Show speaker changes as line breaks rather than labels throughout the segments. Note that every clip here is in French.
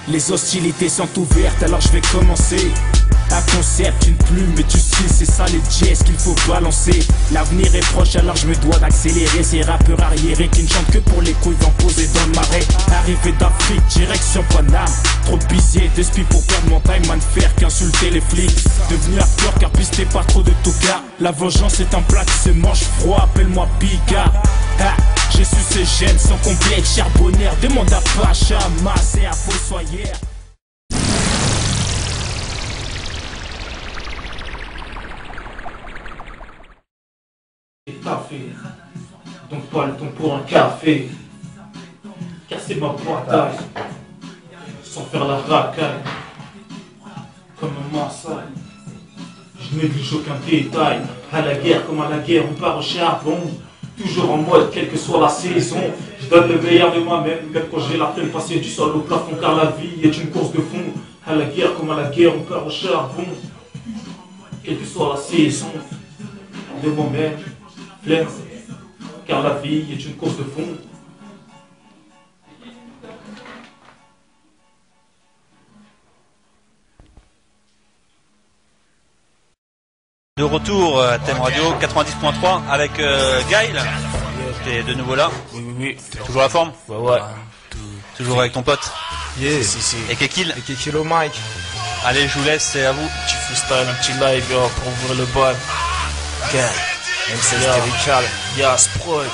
Les hostilités sont ouvertes, alors je vais commencer. Un concept, une plume et du style, c'est ça les jazz qu'il faut balancer. L'avenir est proche, alors je me dois d'accélérer. Ces rappeurs arriérés qui ne chantent que pour les couilles vont poser dans le marais. Arrivé d'Afrique, direction Paname. Trop busy de spi pour perdre mon time, man, faire qu'insulter les flics. Devenu acteur car pisté pas trop de tocards. La vengeance est un plat qui se mange froid, appelle-moi Pika. J'ai su ces gènes sans complexe charbonnaire. Demande à Pacha, Mas et à Fossoyère.
Café, donc pas le temps pour un café, car c'est ma bataille, sans faire la racaille, comme un massacre. Je néglige aucun détail, à la guerre comme à la guerre, on part au charbon, toujours en mode quelle que soit la saison. Je donne le meilleur de moi-même, même quand j'ai la peine passer du sol au plafond, car la vie est une course de fond. À la guerre comme à la guerre, on part au charbon, quelle que soit la saison. De moi-même, flemme, car la vie est une course de fond.
De retour à Thème Radio 90.3 avec Gaël. T'es de nouveau là?
Oui.
T'es toujours la forme?
Ouais.
Toujours avec ton pote?
Yeah.
Si. Et Kekil?
Et Kekil au mic.
Allez, je vous laisse, c'est à vous.
Petit freestyle, un petit live pour ouvrir le bal. Gaël. MC Lyrical. Yas Prod.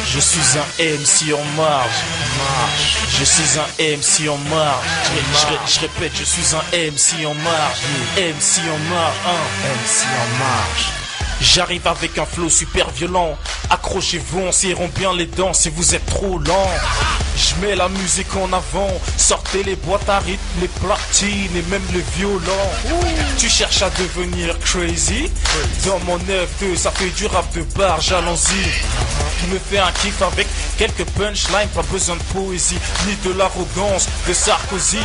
Je suis un MC en marge. Je suis un MC en marge. Je répète, je suis un MC en marge. MC en marge. MC en marge. J'arrive avec un flow super violent. Accrochez-vous, on serrons bien les dents si vous êtes trop lent. Je mets la musique en avant. Sortez les boîtes à rythme, les platines et même les violons. Tu cherches à devenir crazy? Dans mon 9-2, ça fait du rap de barge, allons-y. Je me fais un kiff avec quelques punchlines, pas besoin de poésie, ni de l'arrogance de Sarkozy.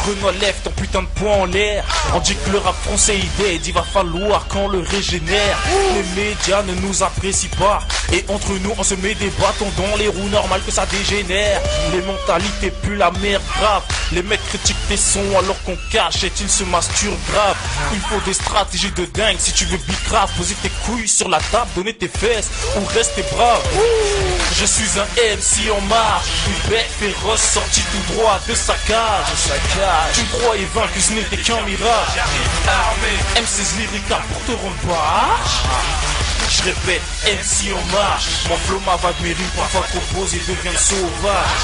Renoir lève ton putain de poing en l'air. On dit que le rap français est dead, il va falloir qu'on le régénère. Les médias ne nous apprécient pas, et entre nous on se met des bâtons dans les roues, normal que ça dégénère. Les mentalités puent la merde grave. Les mecs critiquent tes sons alors qu'on cache et ils se masturbent grave. Il faut des stratégies de dingue si tu veux bicrave. Poser tes couilles sur la table, donner tes fesses ou rester brave. Je suis un MC en marche, une bête féroce sortie tout droit de sa cage. Tu me croyais vaincu, ce n'était qu'un mirage. MC Lyrical pour te rendre barge. Je répète, MC en marche. Mon flow m'avale mes rimes, parfois trop posé devient sauvage.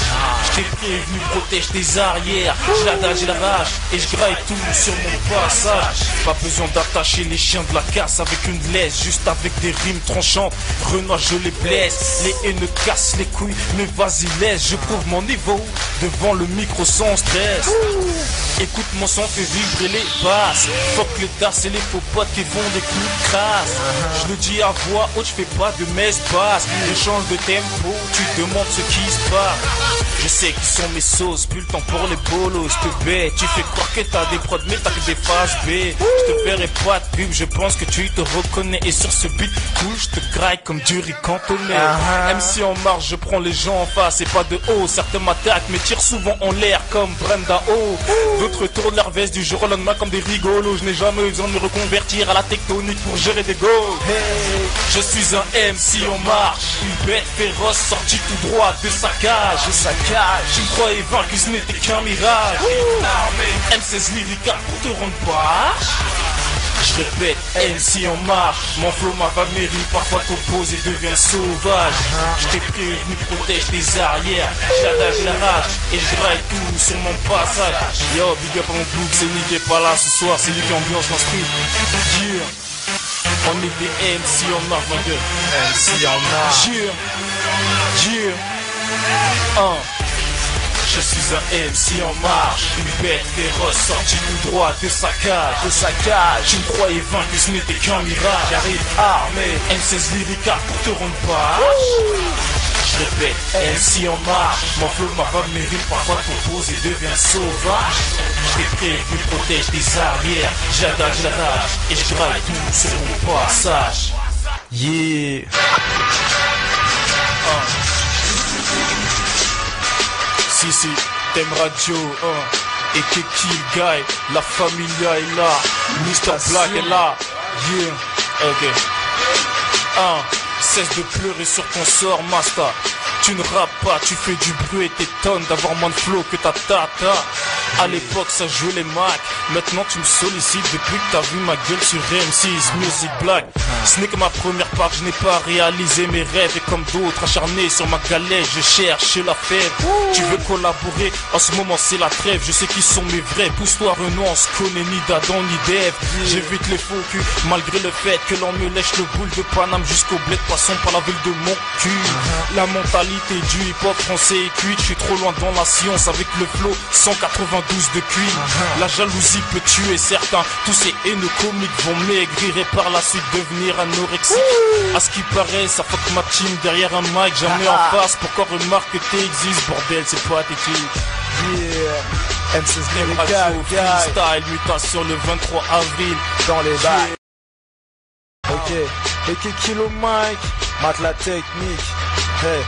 Je t'ai prévenu, protège tes arrières. Je l'adage et la rage, et je graille tout sur mon passage. Pas besoin d'attacher les chiens de la casse avec une laisse, juste avec des rimes tranchantes. Renoir, je les blesse, les haines cassent les couilles, mais vas-y laisse, je prouve mon niveau devant le micro sans stress. Écoute mon son, fait vibrer les basses. Fuck les tasses et les faux potes qui font des coups de crasse. Je le dis à voix haute, je fais pas de messe-passe. Je change de tempo, tu te demandes ce qui se passe. Je sais qui sont mes sauces, plus le temps pour les bolos. Te bête, tu fais croire que t'as des prods, mais t'as que des phases B. Je te ferai pas de pub, je pense que tu te reconnais. Et sur ce beat cool, je te graille comme du riz cantonné. MC en marche, je prends les gens en face et pas de haut. Certains m'attaquent, mais tirent souvent en l'air comme Brenda O. D'autres tournent leur veste du jour au lendemain comme des rigolos. Je n'ai jamais besoin de me reconvertir à la tectonique pour gérer des goals. Je suis un MC en marche, une bête féroce sortie tout droit de sa cage. Tu me croyais vaincu, ce n'était qu'un mirage. M16 Lyrical pour te rendre barge. Je répète, MC en marche. Mon flow m'avale mes rimes, parfois t'oppose et devient sauvage. Je t'ai prévenu, protège tes arrières. J'adage la rage et je graille tout sur mon passage. Yo, big up à mon bouc, c'est Nick qui est pas là ce soir, c'est lui qui ambiance dans ce truc. On est des MC en marche, ma gueule. MC en marche. Je suis un MC en marche, une bête féroce sortie tout droit de sa cage. Tu me croyais vaincu, ce n'était qu'un mirage. J'arrive armé, M16 Lyrical pour te rendre barge. Je répète, MC en marche. Mon flow m'avale mes rimes, parfois t'oppose et devient sauvage. Je t'ai prévenu, protège tes arrières. J'adage la rage et je graille tout sur mon passage. Yeah. si, Thème Radio, et Kill Guy, la familia est là, Mr. Black est là, yeah, ok. Cesse de pleurer sur ton sort, Master. Tu ne rappes pas, tu fais du bruit et t'étonnes d'avoir moins de flow que ta tata. À l'époque ça jouait les Mac, maintenant tu me sollicites depuis que t'as vu ma gueule sur M6 Music Black. Ce n'est que ma première part, je n'ai pas réalisé mes rêves. Et comme d'autres acharnés sur ma galette, je cherche la fève. Tu veux collaborer, en ce moment c'est la trêve. Je sais qui sont mes vrais, pousse-toi Renaud, on se connaît ni d'Adam ni d'Ève. J'évite les faux culs, malgré le fait que l'on me lèche le boule de Paname jusqu'au bled, passons par la ville de mon cul. La mentalité du hip-hop français est cuite, je suis trop loin dans la science avec le flow 192 de QI. La jalousie peut tuer certains, tous ces haineux comiques vont maigrir et par la suite devenir anorexiques. À ce qui paraît, ça fuck ma team derrière un mic, jamais en face. Pourquoi remarque que t'existes, bordel, c'est pathétique.
Yeah, M6
Thème Radio, freestyle, mutation le 23 avril
dans les bacs. Ok, et Kilo Mike, mate la technique. Hey.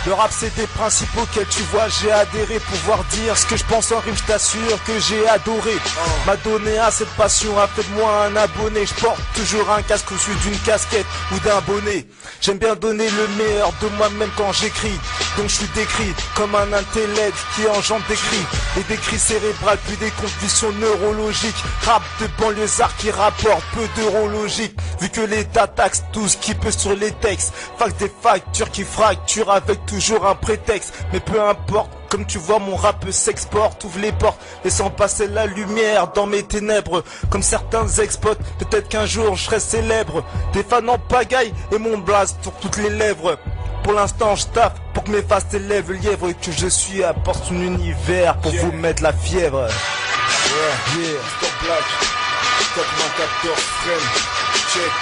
Le rap c'est des principes auxquels tu vois j'ai adhéré. Pouvoir dire ce que je pense en rime, je t'assure que j'ai adoré. M'a donné à cette passion, a fait de moi un abonné. Je porte toujours un casque au-dessus d'une casquette ou d'un bonnet. J'aime bien donner le meilleur de moi-même quand j'écris. Donc je suis décrit comme un intellect qui engendre des cris. Et des cris cérébrales puis des convulsions neurologiques. Rap de banlieusards qui rapporte peu d'eurologique. Vu que l'État taxe tout ce qui peut sur les textes. Fax des factures qui fracturent avec toujours un prétexte. Mais peu importe, comme tu vois mon rap s'exporte. Ouvre les portes, laissant passer la lumière dans mes ténèbres. Comme certains exploitent, peut-être qu'un jour je serai célèbre. Des fans en pagaille et mon blast sur toutes les lèvres. Pour l'instant je taffe pour que mes faces t'élèvent le lièvre. Et que je suis à porte son univers pour vous mettre la fièvre.
Yeah, Stop Black 94 frame. Check,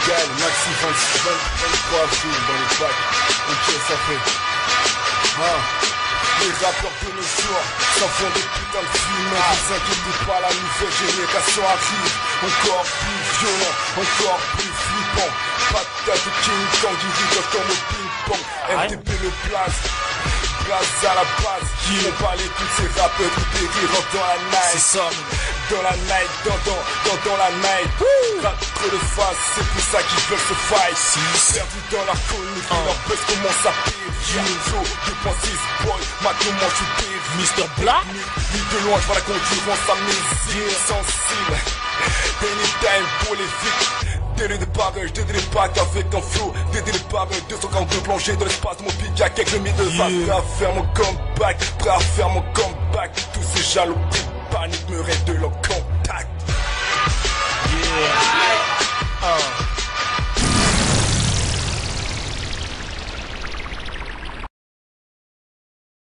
Gal, Maxi 23 films dans les packs. Ok, ça fait. Les rappeurs de nos jours s'en font des putains de films. Ne vous inquiétez pas, la nouvelle génération arrive. Encore plus violent, encore plus flippant. Patate de King Kong, il rigole comme au ping-pong. MTP le place à la base. On parlait tous ces rappeurs qui périront dans la night.
C'est ça.
Dans la night, dans la night. Rap trop de face, c'est pour ça qu'ils veulent se fight. Perdu dans leur colonie, leur buzz commence à périr. Flow, 2.6 boy, maintenant je suis péri.
Mr. Black.
Ni de loin, je vois la concurrence à mes yeux sensibles. Anytime pour les vies. Délai de barrage, délai de bac avec un flow. Délai de barrage, 242 plongées dans l'espace de mon pigac avec le mythe de vague. Prêt à faire mon comeback, prêt à faire mon comeback. Tous ces jaloux qui paniquent me rêvent de leur contact.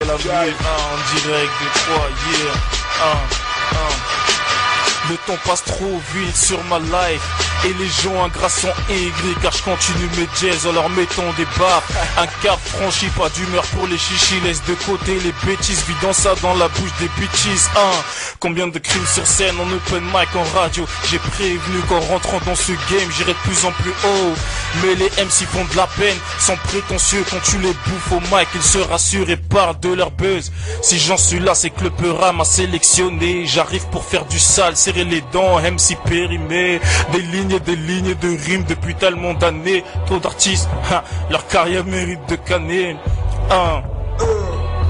La vie, en direct de 3, Le temps passe trop vite sur ma life. Et les gens ingrats sont aigris car je continue mes jazz en leur mettant des baffes. Un cap franchi, pas d'humeur pour les chichis. Laisse de côté les bêtises, vidant ça dans la bouche des bitches. Combien de crimes sur scène en open mic, en radio. J'ai prévenu qu'en rentrant dans ce game j'irai de plus en plus haut. Mais les MC font de la peine, sont prétentieux. Quand tu les bouffes au mic, ils se rassurent et parlent de leur buzz. Si j'en suis là, c'est que le Peura m'a sélectionné. J'arrive pour faire du sale, serrer les dents, MC périmé. Des lignes de rimes depuis tellement d'années. Trop d'artistes, leur carrière mérite de canner.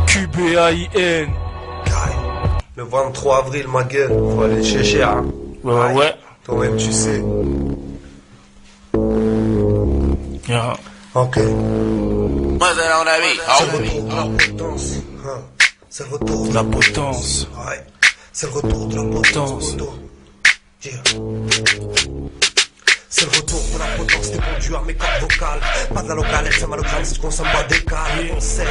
QBAIN.
Le 23 avril, ma gueule, faut aller le chercher, hein.
Ouais.
Toi-même, tu sais. Ok.
Moi, c'est mon avis.
C'est le retour de
la potence.
Ouais. C'est le retour de la potence. C'est le retour de la potence des bons à mes cordes vocales. Pas de la locale, elle fait mal au crâne, si je consomme pas des cales. Conseil,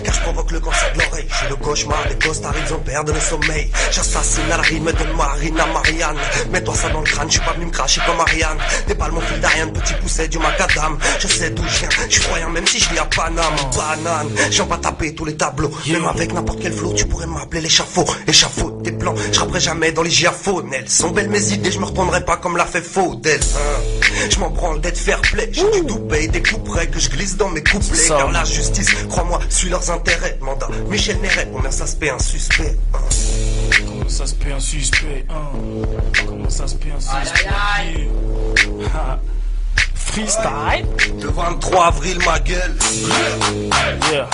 car je provoque le cancer de l'oreille. Je suis le cauchemar des costards, ils ont perdu le sommeil. J'assassine à la rime de Marine à Marianne. Mets-toi ça dans le crâne, je suis pas venu me cracher comme Ariane. Déballe mon fil d'Ariane, petit pousset du macadam. Je sais d'où je viens, je suis croyant même si je vis à Paname. Banane, j'en pas taper tous les tableaux. Même avec n'importe quel flow, tu pourrais m'appeler l'échafaud. Échafaud tes plans, je rapperai jamais dans les giaphonels. Sont belles mes idées, je me retournerai pas comme l'a fait Faudel. Je m'en branle d'être fair play. J'ai du doupé, des couperets que je glisse dans mes couplets. Car la justice, crois-moi, suit leurs intérêts. Mandat Michel Néret, combien ça se paie un suspect?
Comment ça se paie un suspect? Comment ça se paie un suspect? Freestyle.
Le 23 avril, ma gueule.
Yeah.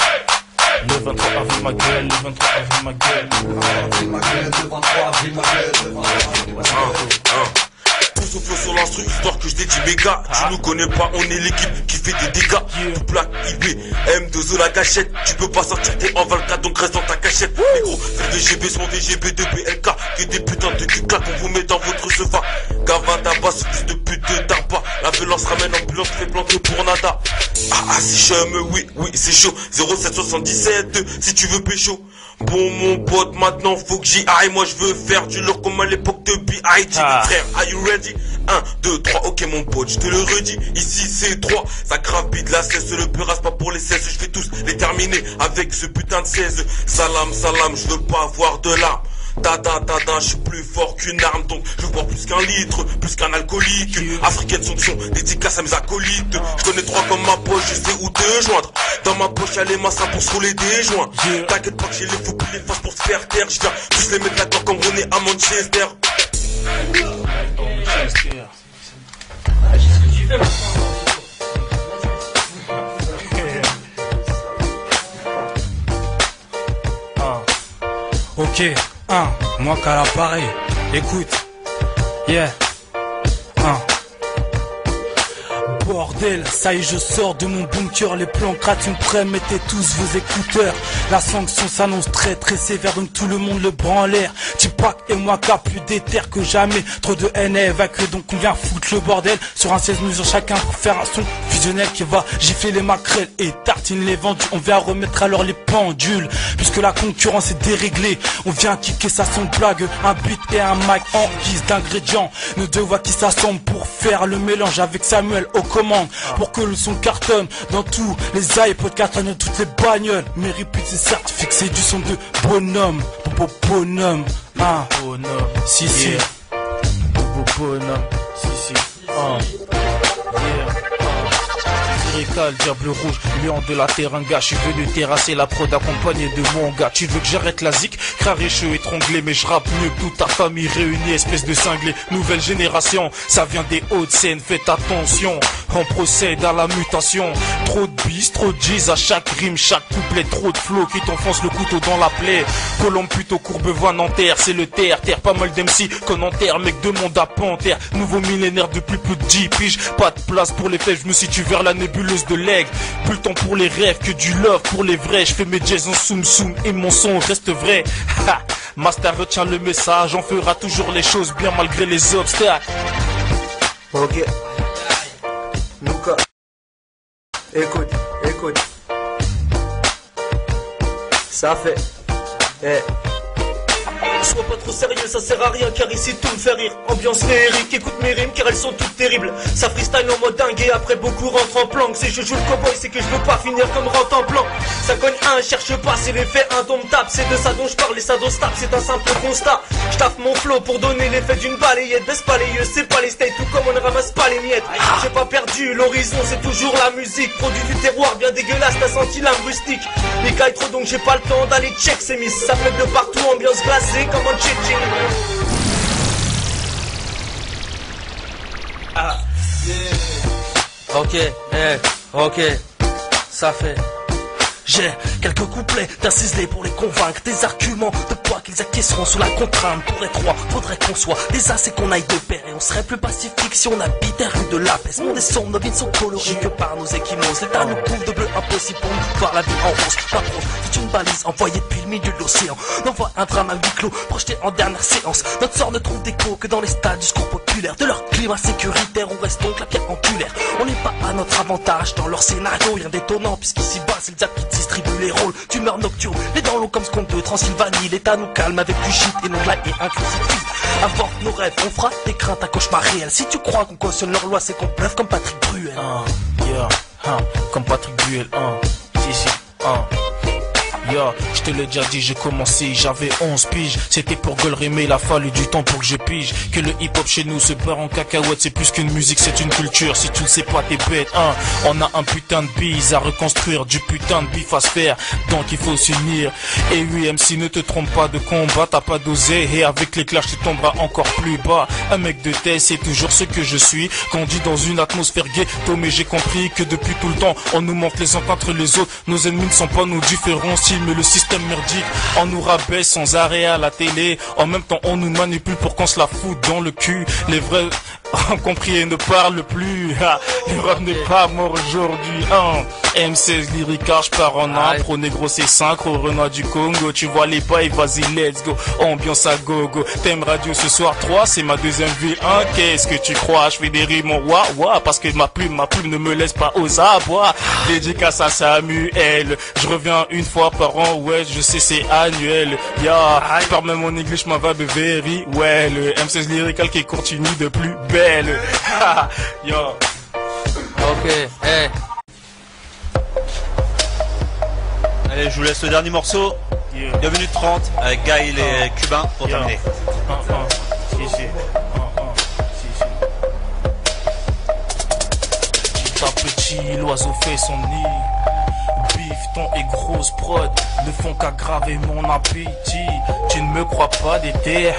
Le 23 avril, ma gueule. Le 23 avril, ma gueule.
Le 23 avril, ma gueule. Le 23 avril, ma gueule. Le 23 avril, ma gueule.
Pousse au flow sur l'instru, histoire que je dédie mes gars. Tu nous connais pas, on est l'équipe qui fait des dégâts. Tout plaque, IB, M2O la gâchette. Tu peux pas sortir, t'es en 24, donc reste dans ta cachette. Les gros, c'est le VGB, son VGB de BLK. Que des putains de cul-claques, on vous met dans votre sofa. Gavin tabac, ce fils de pute de tabac. La violence ramène ambulance, fait planter pour nada. Ah, si chum, oui, c'est chaud. 0777, si tu veux pécho. Bon, mon pote, maintenant faut que j'y aille. Moi, je veux faire du lourd comme à l'époque de B.I.G. Frère, are you ready? 1, 2, 3, ok mon pote, je te le redis. Ici c'est 3, ça crave bide la cesse. Le peur reste pas pour les 16. Je vais tous les terminer avec ce putain de 16. Salam, salam, je veux pas avoir de larmes. Tada, je suis plus fort qu'une arme. Donc je veux boire plus qu'un litre, plus qu'un alcoolique. Africaine sanction, dédicace à mes acolytes. Je connais 3 comme ma poche, je sais où te joindre. Dans ma poche y'a les massas pour se rouler des joints. T'inquiète pas que j'ai les fous puis les faces pour se faire taire. Je viens tous les mettre d'accord comme on est à Manchester.
Ok, moi qu'à l'appareil, écoute, yeah, bordel, ça y est, je sors de mon bunker, les plans sont prêts, mettez tous vos écouteurs. La sanction s'annonce très sévère, donc tout le monde le prend en l'air. Tupac et moi qu'a plus déter que jamais, trop de haine à évacuer, donc on vient foutre le bordel. Sur un 16 mesures chacun pour faire un son fusionnel qui va gifler les maquerelles et tartine les vendus. On vient remettre alors les pendules, puisque la concurrence est déréglée. On vient kicker ça sans blague, un beat et un mic en guise d'ingrédients. Nos deux voix qui s'assemblent pour faire le mélange avec Samuel au commande, pour que le son cartonne dans tous les iPods, cartonne dans toutes les bagnoles. Mes réputes c'est certifié que c'est du son de bonhomme, bonhomme,
bonhomme,
si,
bonhomme, si, Lyrical, diable rouge, lion de la terre, un gars. Je suis venu terrasser la prod accompagné de mon gars. Tu veux que j'arrête la zik? Craré-cheux étranglé, mais je rappe mieux que toute ta famille réunie, espèce de cinglé. Nouvelle génération, ça vient des hautes scènes, faites attention. On procède à la mutation. Trop de bis, trop de G's à chaque rime, chaque couplet. Trop de flow qui t'enfonce le couteau dans la plaie. Colombe plutôt Courbevoie, Nanterre, c'est le terre. Pas mal d'MC qu'on enterre, mec de monde à panthère. Nouveau millénaire depuis plus de 10 piges. Pas de place pour les flèches, je me situe vers la nébuleuse de l'aigle. Plus le temps pour les rêves que du love pour les vrais. Je fais mes jazz en soum et mon son reste vrai. Ha, Master retient le message, on fera toujours les choses bien malgré les obstacles.
Ok. Luca. Écoute. Ça fait.
Sois pas trop sérieux, ça sert à rien car ici tout me fait rire. Ambiance féerique, écoute mes rimes car elles sont toutes terribles. Ça freestyle en mode dingue et après beaucoup rentrent en planque. Si je joue le cowboy c'est que je veux pas finir comme rentre en blanc. Ça cogne un, cherche pas, c'est l'effet indomptable. C'est de ça dont je parle et ça dont je tape, c'est un simple constat. Je tape mon flow pour donner l'effet d'une balayette. Baisse pas les yeux, c'est pas les steaks, tout comme on ne ramasse pas les miettes. J'ai pas perdu, l'horizon c'est toujours la musique. Produit du terroir bien dégueulasse, t'as senti l'âme rustique. Les cailles trop donc j'ai pas le temps d'aller check ces miss. Ça fait de partout, ambiance glacée comme un tchétché. Ok, ça fait. J'ai quelques couplets d'un ciselé pour les convaincre. Des arguments de poids qu'ils acquiesceront sous la contrainte. Pour être roi, faudrait qu'on soit des as et qu'on aille de pair. Et on serait plus pacifique si on habitait rue de la paix. Mon des sombres, nos vies ne sont colorées que par nos échymoses. L'État nous couvre de bleu, impossible pour nous voir la vie en rose. Pas pro, c'est une balise envoyée depuis le milieu de l'océan. On envoie un drame à huis clos, projeté en dernière séance. Notre sort ne trouve d'écho que dans les stades du discours populaire. De leur climat sécuritaire, on reste donc la pierre angulaire. On n'est pas à notre avantage dans leur scénario. Rien d'étonnant puisqu'ici bas c'est le diable qui distribue les rôles d'humeur nocturne. Les dents longs comme ce qu'on de Transylvanie. L'État nous calme avec du shit et non de la haine inclusive. Avant nos rêves, on fera des craintes à cauchemar réel. Si tu crois qu'on cautionne leur loi, c'est qu'on bluffe comme Patrick Bruel.
Comme Patrick Bruel, Yeah, je te l'ai déjà dit, j'ai commencé, j'avais 11 piges. C'était pour gueuler, mais il a fallu du temps pour que je pige. Que le hip-hop chez nous se part en cacahuète, c'est plus qu'une musique, c'est une culture. Si tu le sais pas, t'es bête, hein. On a un putain de bise à reconstruire, du putain de bif à se faire. Donc il faut s'unir. Et oui, MC, ne te trompe pas de combat, t'as pas dosé. Et avec l'éclair, tu tomberas encore plus bas. Un mec de tête, c'est toujours ce que je suis. Grandi dans une atmosphère ghetto, mais j'ai compris que depuis tout le temps, on nous montre les uns contre les autres. Nos ennemis ne sont pas nos différents styles, mais le système merdique. On nous rabaisse sans arrêt à la télé. En même temps, on nous manipule pour qu'on se la foute dans le cul. Les vrais ont compris et ne parlent plus. Le rap n'est pas mort aujourd'hui, hein. M16 lyrica, je pars en impro, négro c'est synchro, Renoir du Congo, tu vois les bails, vas-y let's go, ambiance à gogo, thème radio ce soir 3, c'est ma deuxième ville, hein, qu'est-ce que tu crois, je fais des rimes en wa, parce que ma plume ne me laisse pas aux abois, dédicace à Samuel, je reviens une fois par an, ouais, je sais c'est annuel, yeah, je parle même en English, ma vibe est very well, M16 lyrical qui continue de plus belle, yo.
Ok, hey. Allez, je vous laisse le dernier morceau. 2 minutes 30 avec Gaël et Cubain pour terminer.
Petit, l'oiseau fait son nid. Bifton et grosse prod ne font qu'aggraver mon appétit. Tu ne me crois pas d'été,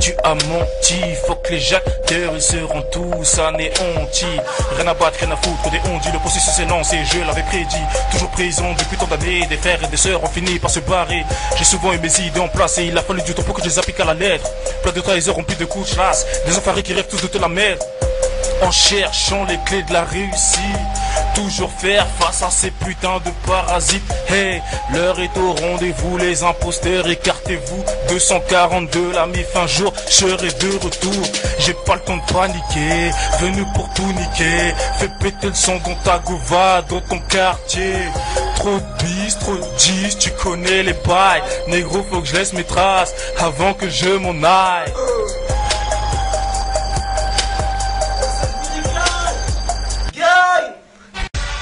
tu as menti. Faut que les acteurs ils seront tous anéantis. Rien à battre, rien à foutre des ondits. Le processus est lancé, je l'avais prédit. Toujours présent depuis tant d'années. Des frères et des sœurs ont fini par se barrer. J'ai souvent eu mes idées en place et il a fallu du temps pour que je les applique à la lettre. Plein de trahisseurs remplis de coups de chasse. Des enfoirés qui rêvent tous de te la mettre. En cherchant les clés de la réussite, toujours faire face à ces putains de parasites. Hey, l'heure est au rendez-vous, les imposteurs, écartez-vous. 242, la mi-fin jour, je serai de retour. J'ai pas le temps de paniquer, venu pour tout niquer. Fais péter le son dans ta gova, dans ton quartier. Trop de bis, trop de 10, tu connais les bails. Négro, faut que je laisse mes traces avant que je m'en aille.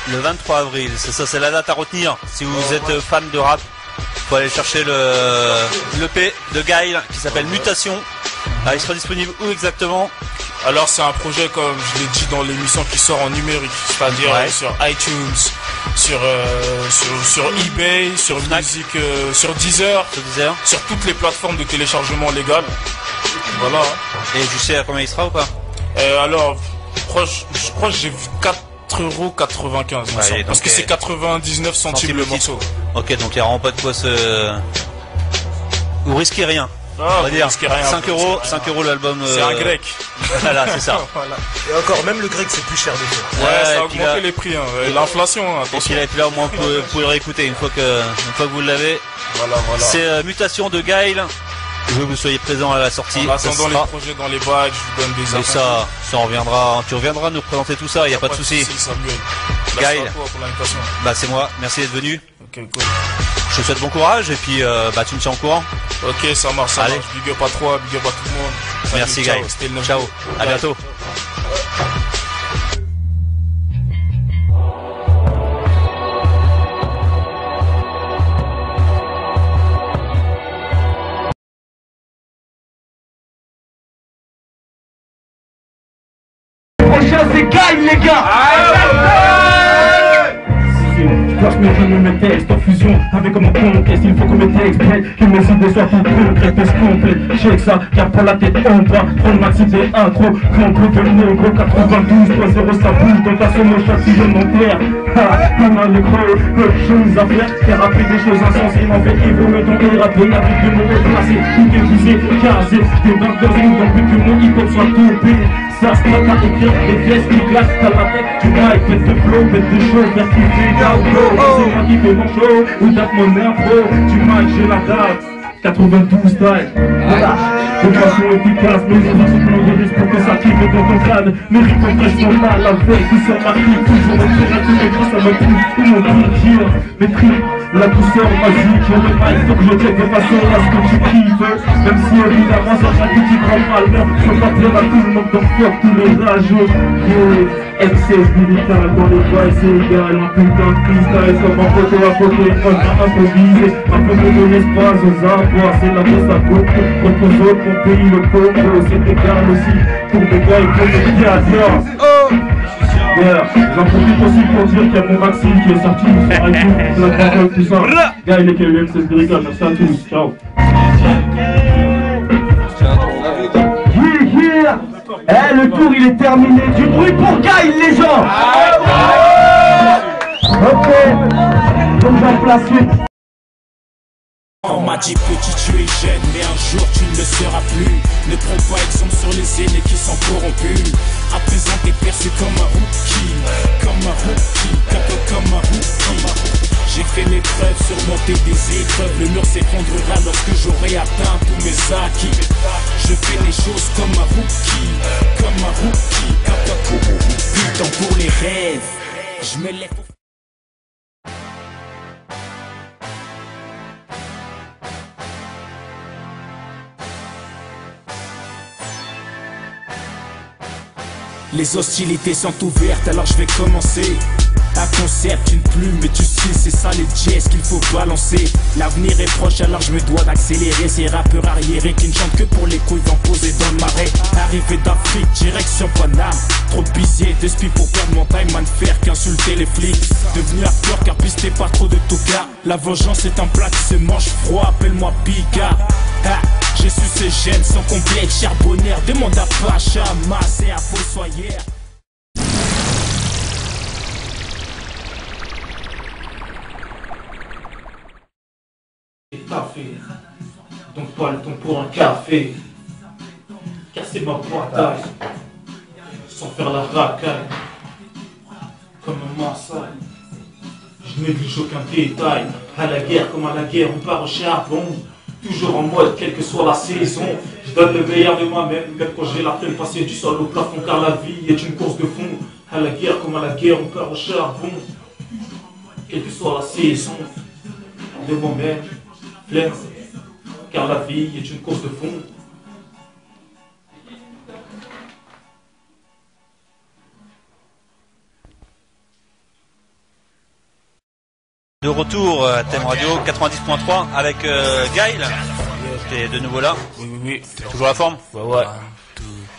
Le 23 avril, c'est ça, c'est la date à retenir. Si vous êtes fan de rap, faut aller chercher l'EP de Gaël qui s'appelle Mutation. Il sera disponible où exactement?
Alors c'est un projet comme je l'ai dit dans l'émission qui sort en numérique, c'est-à-dire sur iTunes, sur eBay, sur musique, sur Deezer, sur toutes les plateformes de téléchargement légal. Voilà.
Et tu sais à combien il sera ou pas?
Alors, je crois que j'ai vu 4,95 €, parce que c'est 99 centimes le morceau.
Ok, donc il n'y a vraiment pas de quoi se... Vous risquez rien.
Ah,
on va dire
5
€, 5 € l'album.
C'est un grec.
Voilà, c'est ça.
Voilà. Et encore, même le grec c'est plus cher des fois.
Ouais, ça a augmenté les prix, hein. L'inflation, attention.
Et puis là au moins vous pouvez le réécouter une fois que vous l'avez.
Voilà.
C'est Mutation de Gaël. Je veux que vous soyez présents à la sortie.
En attendant les projets dans les badges, je vous donne des infos.
Et ça on reviendra. Tu reviendras nous présenter tout ça, il n'y a pas de souci. Gaël, bah c'est moi, merci d'être venu.
Ok, cool.
Je te souhaite bon courage et puis tu me tiens au courant.
Ok, ça marche. Allez. Big up à toi, big up à tout le monde.
Salut, merci Gaël. Ciao, à bientôt.
C'est Gaël les gars. Je place mes textes en fusion avec mon conquête. Il faut que mes textes prêtent, que mes idées soient toutes concrètes et complètes. Check ça, car pour la tête en bas. Trop le maxi des intro, complot de négro 92.0 ça bouge dans ta sono châtillon en clair. On a les gros, peu de choses à faire. Faire rappeler des choses insensées, en fait il vaut mieux donc les rappeler avec des mots replacés. Tout est visé, casé, des barres de rime, donc plus que mon hip-hop soit topé. Ça se traite à écrire des pièces qui glacent à la tête. Tu mic, faites de flow, faites de show, faire kiffer, download. C'est moi qui fais mon show, ou tape mon info. Tu mic, j'ai la date, 92 style. Voilà, de façon efficace, mes idées sont plus pour que ça kiffe dans ton crâne. Mes rythmes fraîchement mal, la veille, tout sur ma clique. Toujours au terrain, tous mes gris, ça me pousse, tout mon plaisir. Mes tripes,
La douceur magique, je me pas, il faut que je check de façon à ce que tu kiffes. Même si évidemment ça chaque petit grand malheur, je peux pas plaire à tout le monde, donc fuck tous les rageux. M16 militaire dans les bois, c'est égal, un putain de freestyle comme un photo à photo, une fois un peu visé, un peu de l'espace aux abois, c'est la bosse à côté, contre aux autres, mon pays, le Congo, c'est égal aussi, pour des gars et pour des gladiateurs. Yeah, j'en profite aussi pour dire qu'il y a mon Maxime qui est sorti sur iTunes, la console, tout ça. Gars, il est que le M16 lyrical, merci à tous, ciao.
Eh, le tour il est terminé. Du bruit pour Gaïl, les gens. Ok, donc j'en place une.
On m'a dit petit tu es jeune mais un jour tu ne le seras plus. Ne prends pas exemple sur les aînés qui sont corrompus. À présent t'es perçu comme un rookie, comme un rookie, comme un rookie. J'ai fait mes preuves, surmonté des épreuves. Le mur s'effondrera lorsque j'aurai atteint tous mes acquis. Je fais les choses comme un rookie, comme un rookie, comme un rookie. Putain pour les rêves, je me lève. Les hostilités sont ouvertes, alors je vais commencer. Un concept, une plume et du style, c'est ça les jazz qu'il faut balancer. L'avenir est proche, alors je me dois d'accélérer. Ces rappeurs arriérés qui ne chantent que pour les couilles vont poser dans le marais. Arrivé d'Afrique, direction Paname. Trop busy de spi pour perdre mon time, man, faire qu'insulter les flics. Devenu acteur car pisté pas trop de tocards. La vengeance est un plat qui se mange froid, appelle-moi Picard. J'ai su ces gènes sans complexe, charbonnaire. Demande à Pacha, Masse et à Fossoyeur.
Café, donc pas le temps pour un café. Casser ma boîte sans faire la racaille. Comme un massacre, je néglige aucun détail. À la guerre comme à la guerre, on part au charbon. Toujours en mode, quelle que soit la saison. Je donne le meilleur de moi-même, même quand j'ai la flemme, passer du sol au plafond, car la vie est une course de fond. À la guerre comme à la guerre, on part au charbon. Quelle que soit la saison, de moi-même, flemme, car la vie est une course de fond.
De retour à Thème Radio 90.3 avec Gaïl. T'es de nouveau là.
Oui.
Toujours la forme.
Ouais.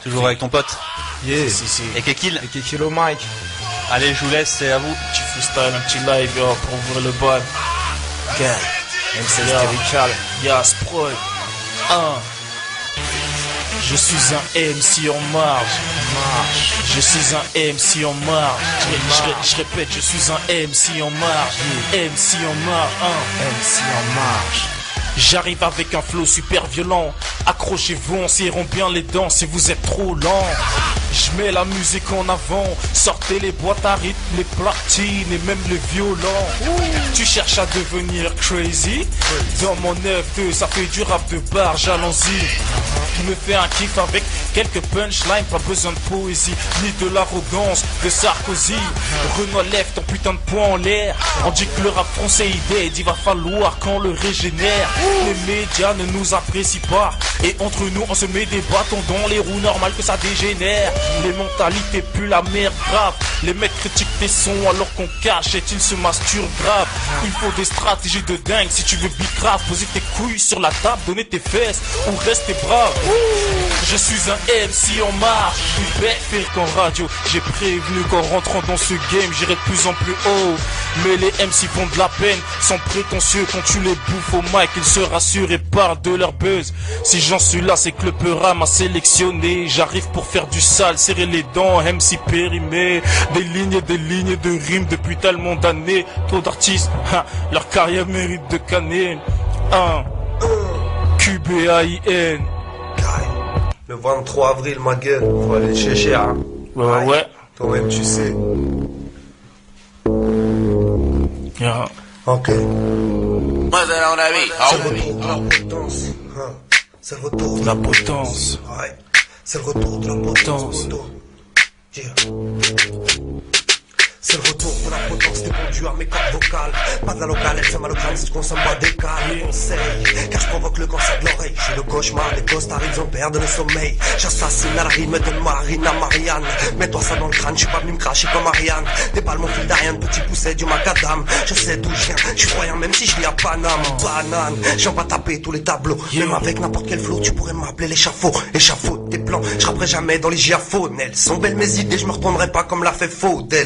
Toujours avec ton pote.
Yeah.
Si. Et Kekil.
Et Kekil au mic.
Allez, je vous laisse, c'est à vous.
Petit freestyle, un petit live pour ouvrir le bal.
Gaïl. M16 lyrical.
Yas Pro. Je suis un MC en marge. Je suis un MC en marge. Je répète, je suis un MC en marge. MC en marge.
MC en marge.
J'arrive avec un flow super violent. Accrochez-vous, on serrons bien les dents si vous êtes trop lent. Je mets la musique en avant. Sortez les boîtes à rythme, les platines et même le violon. Tu cherches à devenir crazy? Dans mon 9-2, ça fait du rap de barge, allons-y. Je me fais un kiff avec quelques punchlines, pas besoin de poésie, ni de l'arrogance de Sarkozy. Renoir lève ton putain de poing en l'air. On dit que le rap français est dead, il va falloir qu'on le régénère. Les médias ne nous apprécient pas, et entre nous on se met des bâtons dans les roues, normal que ça dégénère. Les mentalités puent la merde grave. Les mecs critiquent tes sons alors qu'on cache et ils se masturbent grave. Il faut des stratégies de dingue si tu veux bicrave. Poser tes couilles sur la table, donner tes fesses ou rester brave. Je suis un MC en marche, une bête fait qu'en radio. J'ai prévenu qu'en rentrant dans ce game j'irai de plus en plus haut. Mais les MC font de la peine, sont prétentieux quand tu les bouffes au mic. Ils se rassurent et parlent de leur buzz. Si j'en suis là c'est que le Peura m'a sélectionné. J'arrive pour faire du sale, serrer les dents, MC périmé. Des lignes de rimes depuis tellement d'années. Trop d'artistes, leur carrière mérite de canner. QBAIN.
Le 23 avril, ma gueule, faut aller le chercher, hein.
Ouais.
Toi-même, tu sais.
Yeah.
Ok.
Moi, c'est mon avis.
C'est le retour de la potence. C'est le retour
de la potence.
Ouais. C'est le retour de la potence. Yeah. C'est le retour de la potence des bons à mes cordes vocales. Pas de la locale, elle fait mal au crâne si tu consommes pas des cales. Conseil, car je provoque le cancer de l'oreille. Je suis le cauchemar des costards, ils ont perdu le sommeil. J'assassine à la rime de Marine à Marianne. Mets-toi ça dans le crâne, je suis pas venu me cracher comme Ariane. T'es pas mon fil d'Ariane, petit pousset du macadam. Je sais d'où je viens, je suis croyant même si je vis à Paname. Banane, j'en pas taper tous les tableaux. Même avec n'importe quel flow, tu pourrais m'appeler l'échafaud. Échafaud tes plans, je rapperai jamais dans les giafos. Elles sont belles mes idées, je me retournerai pas comme l'a fait Faudel.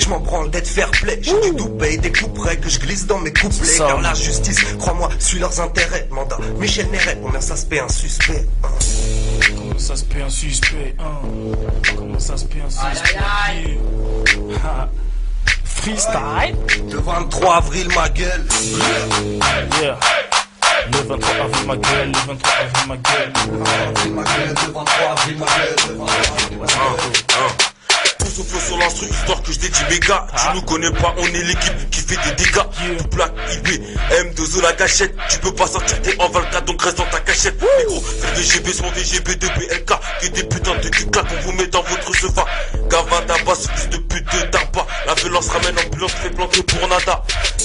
Je m'en branle d'être fair play, j'ai du doubé, des couperets que je glisse dans mes couplets. Car la justice, crois-moi, suit leurs intérêts. Mandat Michel Néret, combien ça se paie un suspect?
Comment ça se paie un suspect? Comment ça se paie un suspect? Freestyle.
Le 23 avril, ma gueule.
Yeah. Le 23 avril, ma gueule. Le 23 avril, ma gueule.
Le 23 avril, ma gueule. Le 23 avril, ma gueule.
Pousse au flow sur l'instru, histoire que je dédie mes gars. Tu nous connais pas, on est l'équipe qui fait des dégâts. Tout plaque, IB, M2O la gâchette. Tu peux pas sortir, t'es en 24, donc reste dans ta cachette. Mais gros, fais le DGB, son DGB de BLK. Que des putains de cul claques, on vous met dans votre sofa. Gava tabac, ce fils de pute de tabac. La violence ramène ambulance, fait planter pour nada.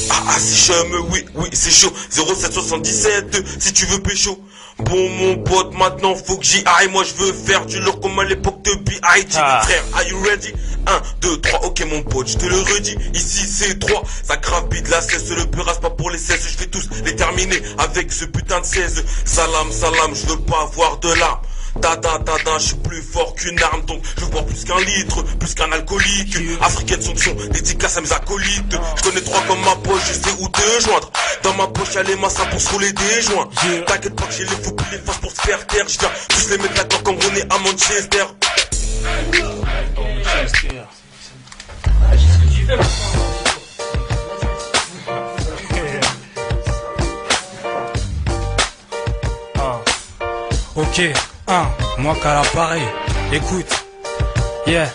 Ah, si chum, oui, c'est chaud. 0777, si tu veux pécho. Bon, mon pote, maintenant faut que j'y aille. Moi, je veux faire du lourd comme à l'époque de B.I.G. Frère, are you ready? 1, 2, 3, ok mon pote, je te le redis. Ici c'est 3, ça grave bide la cesse. Le peur reste pas pour les 16. Je vais tous les terminer avec ce putain de 16. Salam, je veux pas avoir de larmes. Dada, je suis plus fort qu'une arme. Donc je veux boire plus qu'un litre, plus qu'un alcoolique. Africaine sanction, dédicace à mes acolytes. Je connais 3 comme ma poche, je sais où te joindre. Dans ma poche y'a les massas pour se rouler des joints. T'inquiète pas que j'ai les fous puis les faces pour se faire taire. Je viens tous les mettre d'accord comme on est à Manchester.
Ok, moi qu'à l'appareil, écoute, yeah,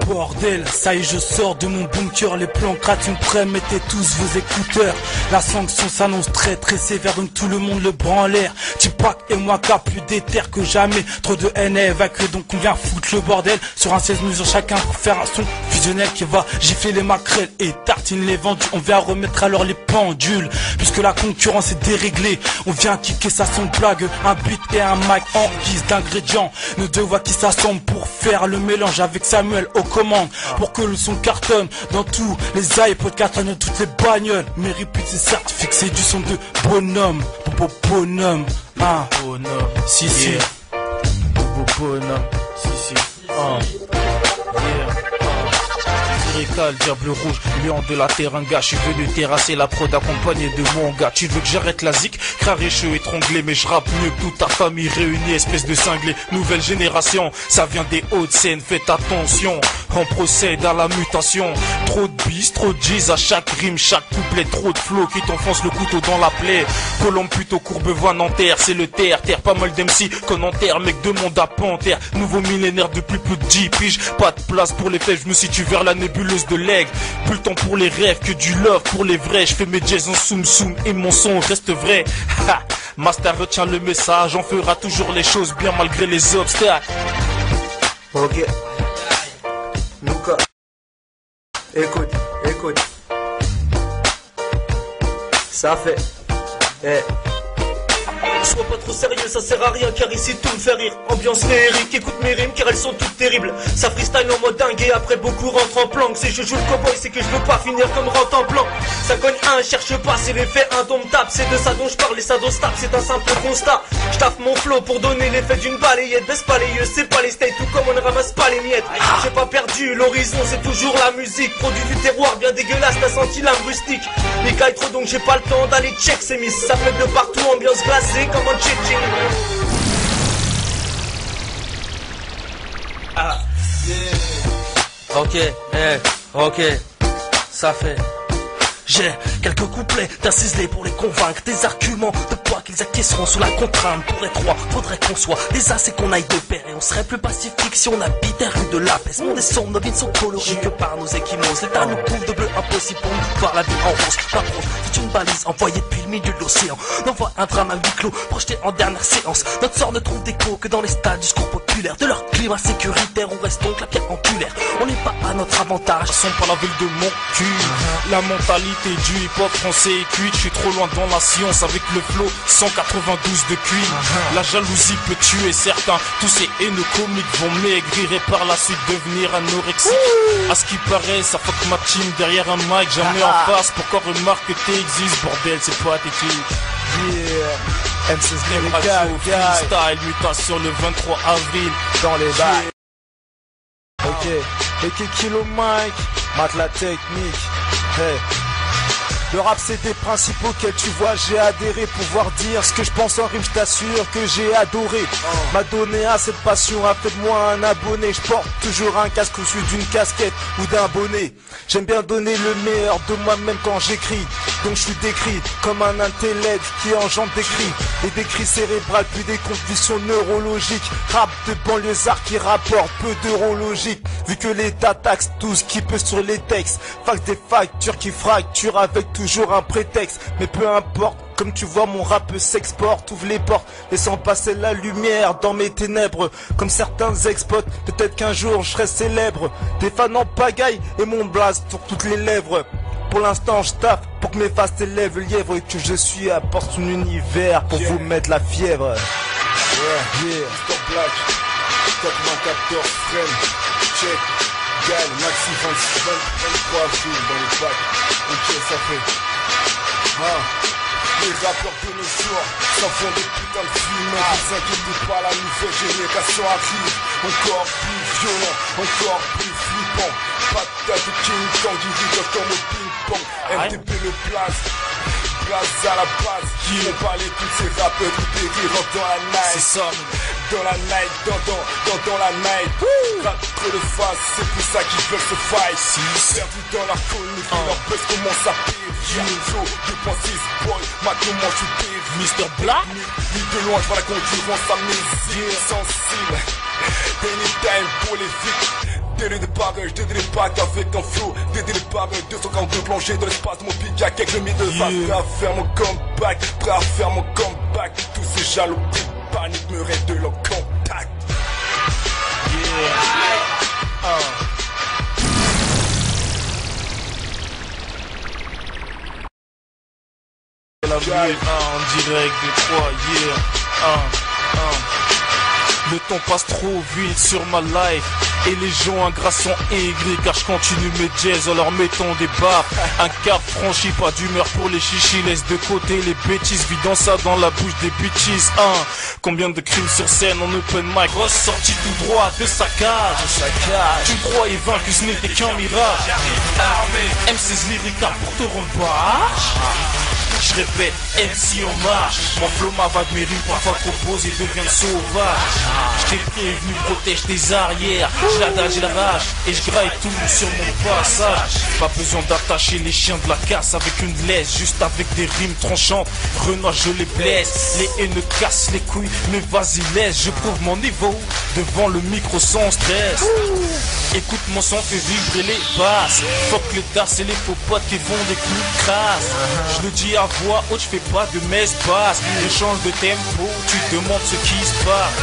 bordel, ça y est je sors de mon bunker, les plans crâtent une près, mettez tous vos écouteurs. La sanction s'annonce très sévère, donc tout le monde le prend en l'air. Tupac et moi K, plus déter que jamais. Trop de haine à évacuer, donc on vient foutre le bordel. Sur un 16 mesures chacun pour faire un son fusionnel qui va gifler les maquerelles et tartine les vendus. On vient remettre alors les pendules, puisque la concurrence est déréglée. On vient kicker ça sans blague, un beat et un mic en guise d'ingrédients. Nos deux voix qui s'assemblent pour faire le mélange avec Samuel au commande, pour que le son cartonne dans tous les iPods, cartonne dans toutes les bagnoles. Mes réputes c'est certifié que c'est du son de bonhomme. Bonhomme, bonhomme, si, bonhomme, si, Rika, le diable rouge, lion de la terre, un gars, je suis venu terrasser la prod accompagné de mon gars. Tu veux que j'arrête la zik, craré-cheux, étranglé, mais je rappe mieux que toute ta famille réunie, espèce de cinglé. Nouvelle génération, ça vient des hautes scènes, faites attention, on procède à la mutation. Trop de bis, trop de G's à chaque rime, chaque couplet, trop de flow qui t'enfonce le couteau dans la plaie. Colombe plutôt Courbevoie, Nanterre, c'est le terre, pas mal d'MC qu'on enterre, mec de monde à panthère. Nouveau millénaire depuis plus de 10 piges, pas de place pour les fèves, je me situe vers la nébuleuse de l'aigle. Plus le temps pour les rêves que du love pour les vrais. Je fais mes jazz en soum et mon son reste vrai. Ha, Master retient le message, on fera toujours les choses bien malgré les obstacles.
Ok, Luca, écoute, ça fait,
Sois pas trop sérieux, ça sert à rien car ici tout me fait rire. Ambiance féerique, écoute mes rimes car elles sont toutes terribles. Ça freestyle en mode dingue et après beaucoup rentrent en planque. Si je joue le cowboy c'est que je veux pas finir comme rente en blanc. Ça cogne un, cherche pas, c'est l'effet indomptable. C'est de ça dont je parle et ça dont je tape, c'est un simple constat. Je taffe mon flow pour donner l'effet d'une balayette. Baisse pas les yeux, c'est pas les steaks, tout comme on ne ramasse pas les miettes. J'ai pas perdu l'horizon, c'est toujours la musique. Produit du terroir bien dégueulasse, t'as senti l'âme rustique. Les cailles trop donc j'ai pas le temps d'aller check ces miss. Ça fait de partout, ambiance glacée comme un tchétchène. Ok, ça fait. J'ai quelques couplets d'un ciselé pour les convaincre. Des arguments de poids qu'ils acquiesceront sous la contrainte. Pour être roi, faudrait qu'on soit des as et qu'on aille de pair. Et on serait plus pacifique si on habitait rue de la paix. Ce monde est sombre, nos vies sont colorées que par nos échymoses. L'État nous couvre de bleu impossible pour nous voir la vie en rose. Par contre, c'est une balise envoyée depuis le milieu de l'océan. On voit un drame à huis clos, projeté en dernière séance. Notre sort ne trouve d'écho que dans les stades du discours populaire. De leur climat sécuritaire, on reste donc la pierre angulaire. On n'est pas à notre avantage.
Sont pas la ville de mon cul. La mentalité du hip-hop français est cuite. Je suis trop loin dans la science avec le flow 192 de QI. La jalousie peut tuer certains. Tous ces haineux comiques vont maigrir et par la suite devenir anorexiques. À ce qui paraît, ça fuck ma team derrière un mic, jamais en face. Pourquoi remarque que t'existes, bordel, c'est pathétique.
Yeah, M16
Radio freestyle, mutation le 23 avril
dans les bacs. Ok, et Kilo Mike, matelas technique. Hey. Le rap c'est des principes auxquels tu vois j'ai adhéré. Pouvoir dire ce que je pense en rime, je t'assure que j'ai adoré. M'a donné à cette passion, a fait de moi un abonné. Je porte toujours un casque au-dessus d'une casquette ou d'un bonnet. J'aime bien donner le meilleur de moi-même quand j'écris. Donc je suis décrit comme un intellect qui engendre des cris. Et des cris cérébrales puis des convulsions neurologiques. Rap de banlieusards qui rapporte peu d'eurologique. Vu que l'État taxe tout ce qui peut sur les textes. Fac des factures qui fracturent avec toujours un prétexte, mais peu importe, comme tu vois mon rap s'exporte, ouvre les portes, laissant passer la lumière dans mes ténèbres, comme certains expotes, peut-être qu'un jour je serai célèbre, des fans en pagaille et mon blaze sur toutes les lèvres. Pour l'instant je taffe pour que mes faces t'élèvent lièvre et que je suis à porte son univers pour vous mettre la fièvre.
Yeah, Mr. Black, 94 frame, check. Gagne, Maxi 23 avril dans les packs. Ok, ça fait. Les rappeurs de nos jours s'en font des putains de films. Ne vous inquiétez pas, la nouvelle génération arrive. Encore plus violent, encore plus flippant. Patate de King Kong, il rigole comme au ping-pong. MTP le place. Place à la base, on parlait tous ces rappeurs qui périront dans la night.
C'est ça.
Dans la night, dans la night. Trop de face, c'est pour ça qu'ils veulent se fight. Perdu dans la folie, leur buzz commence à périr. Yo, 2.6 boy, maintenant moi je suis péri.
Mr. Black.
Ni de loin, je vois la concurrence à mes yeux sensibles. Anytime pour les vies. Délai de pareil, je des packs avec un flow. Délai de pareil, 242 plongés dans l'espace de mon pic. Y'a quelques mis de face, prêt à faire mon comeback. Prêt à faire mon comeback. Tous ces jaloux petits paniques me raident de leur contact.
La vie en direct de 3, Le temps passe trop vite sur ma life. Et les gens ingrats sont aigris car je continue mes jazz en leur mettant des baffes. Un cap franchi, pas d'humeur pour les chichis. Laisse de côté les bêtises, vidant ça dans la bouche des bitches. Combien de crimes sur scène en open mic, ressorti tout droit de sa cage. Tu me croyais vaincu, ce n'était qu'un mirage. M16 lyrical pour te rendre barge. Je répète, MC en marche. Mon flow, ma vague, mes rimes parfois proposées deviennent sauvages. Je t'ai prévenu, protège tes arrières. Je l'adage, j'ai la rage et je graille tout sur mon passage. Pas besoin d'attacher les chiens de la casse avec une laisse, juste avec des rimes tranchantes. Renoir, je les blesse. Les haineux cassent les couilles, mais vas-y laisse. Je prouve mon niveau devant le micro sans stress. Écoute mon son, fait vibrer les basses. Fuck les tasses et les faux potes qui font des coups de crasse. Je le dis à voix haute, je fais pas de m'espace. Je change de tempo, tu te demandes ce qui se passe.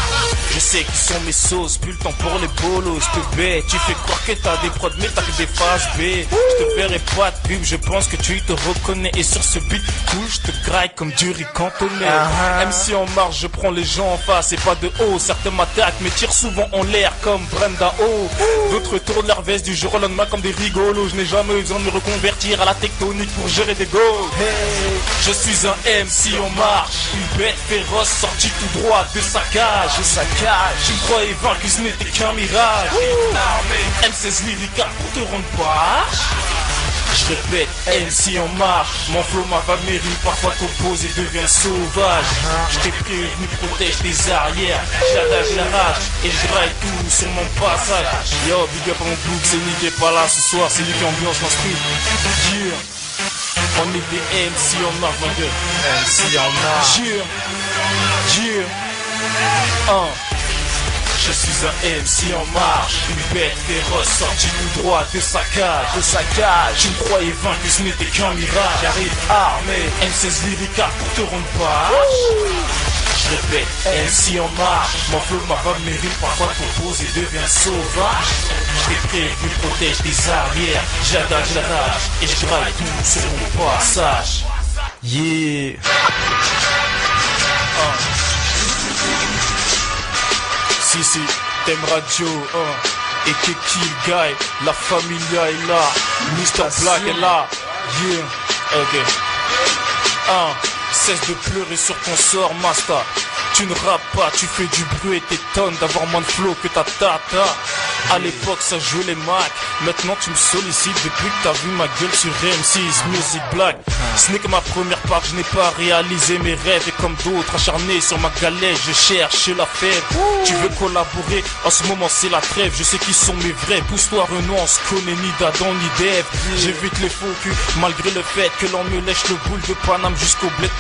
Je sais qui sont mes sauces, plus le temps pour les bolos. Je te bête, tu fais croire que t'as des prods mais t'as que des phases B. Je te ferai pas de pub, je pense que tu te reconnais. Et sur ce beat cool, je te graille comme du riz cantonné. MC en marche, je prends les gens en face et pas de haut. Certains m'attaquent mais tirent souvent en l'air comme Brenda O. D'autres tournent leur veste du jour au lendemain comme des rigolos. Je n'ai jamais besoin de me reconvertir à la tectonique pour gérer des goals. Je suis un MC en marche, une bête féroce sortie tout droit de sa cage. Tu me croyais vaincu, ce n'était qu'un mirage. M16 lyrical pour te rendre barge. Je répète, MC en marche. Mon flow, ma vague, mes rimes parfois t'opposent et deviennent sauvages. Je t'ai prévenu, protège tes arrières. J'adage la rage et je graille tout sur mon passage. Yo, big up à mon book, c'est Nick qui est pas là ce soir, c'est lui qui ambiance ma street. Yeah. On est des MC en marche, mon gars. MC en marche. Yeah. Je suis un MC en marche, une bête féroce sortie tout droit de sa cage. Tu me croyais vaincu, ce n'était qu'un mirage. J'arrive armé, M16 lyrical pour te rendre page. Je répète, MC en marche. Mon flow, ma voix, mes rimes parfois t'oppose et devient sauvage. Je t'ai prévu, protège des arrières. J'adage la rage et je graille tout sur mon passage.
Yeah.
Si, Thème Radio, et que Kill Guy, la familia est là, Mr. Black est là, yeah, ok. Cesse de pleurer sur ton sort, Master. Tu ne rappes pas, tu fais du bruit et t'étonnes d'avoir moins de flow que ta tata. À l'époque ça jouait les Mac, maintenant tu me sollicites depuis que t'as vu ma gueule sur M6 Music Black. Ce n'est que ma première part, je n'ai pas réalisé mes rêves. Et comme d'autres acharnés sur ma galette, je cherche la fève. Tu veux collaborer, en ce moment c'est la trêve. Je sais qui sont mes vrais, pousse-toi Renaud, on se connaît ni d'Adam ni d'Ève. J'évite les faux culs, malgré le fait que l'on me lèche le boule de Paname jusqu'au bled.